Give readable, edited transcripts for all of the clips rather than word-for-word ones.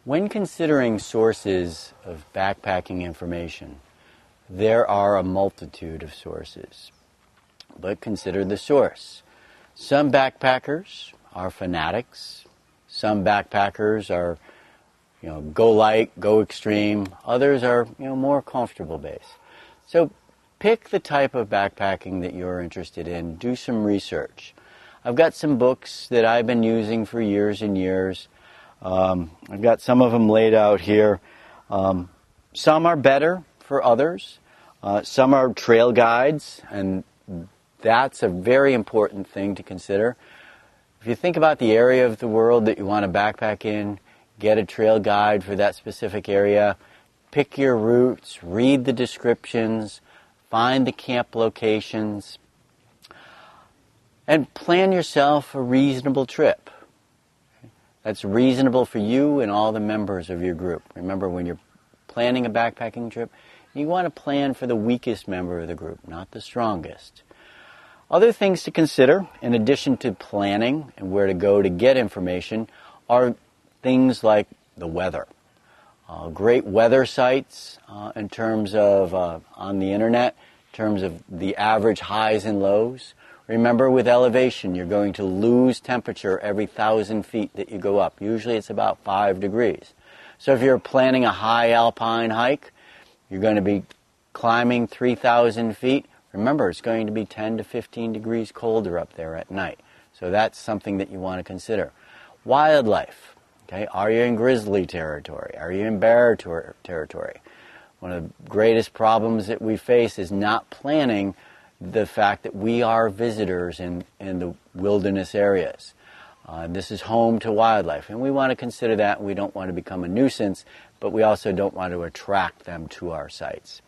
When considering sources of backpacking information, there are a multitude of sources, but consider the source. Some backpackers are fanatics. Some backpackers are, go light, go extreme. Others are, more comfortable base. So pick the type of backpacking that you're interested in. Do some research. I've got some books that I've been using for years and years. I've got some of them laid out here. Some are better for others. Some are trail guides, and that's a very important thing to consider. If you think about the area of the world that you want to backpack in, get a trail guide for that specific area, pick your routes, read the descriptions, find the camp locations, and plan yourself a reasonable trip. That's reasonable for you and all the members of your group. Remember, when you're planning a backpacking trip, you want to plan for the weakest member of the group, not the strongest. Other things to consider, in addition to planning and where to go to get information, are things like the weather. Great weather sites in terms of on the internet, in terms of the average highs and lows. Remember, with elevation, you're going to lose temperature every 1,000 feet that you go up. Usually it's about 5 degrees. So if you're planning a high alpine hike, you're going to be climbing 3,000 feet. Remember, it's going to be 10 to 15 degrees colder up there at night. So that's something that you want to consider. Wildlife. Okay? Are you in grizzly territory? Are you in bear territory? One of the greatest problems that we face is not planning the fact that we are visitors in the wilderness areas. This is home to wildlife, and we want to consider that. We don't want to become a nuisance, but we also don't want to attract them to our sites.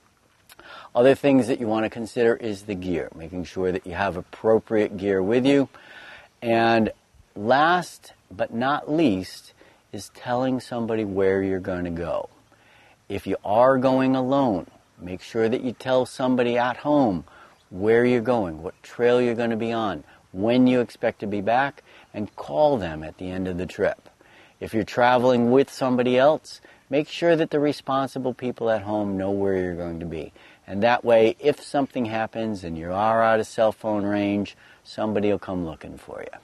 Other things that you want to consider is the gear, making sure that you have appropriate gear with you. And last but not least is telling somebody where you're going to go. If you are going alone, make sure that you tell somebody at home where you're going, what trail you're going to be on, when you expect to be back, and call them at the end of the trip. If you're traveling with somebody else, make sure that the responsible people at home know where you're going to be. And that way, if something happens and you are out of cell phone range, somebody will come looking for you.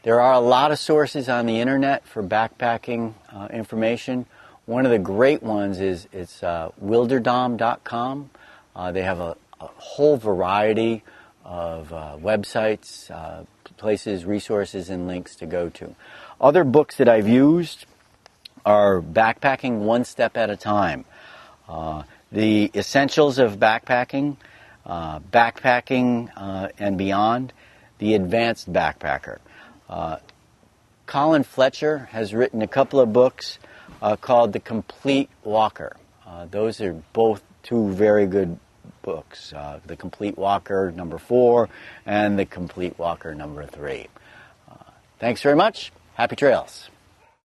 There are a lot of sources on the internet for backpacking information. One of the great ones is wilderdom.com. They have a whole variety of websites, places, resources, and links to go to. Other books that I've used are Backpacking One Step at a Time, The Essentials of Backpacking, Backpacking and Beyond, The Advanced Backpacker. Colin Fletcher has written a couple of books called The Complete Walker. Those are both two very good books, The Complete Walker #4 and The Complete Walker #3. Thanks very much. Happy trails.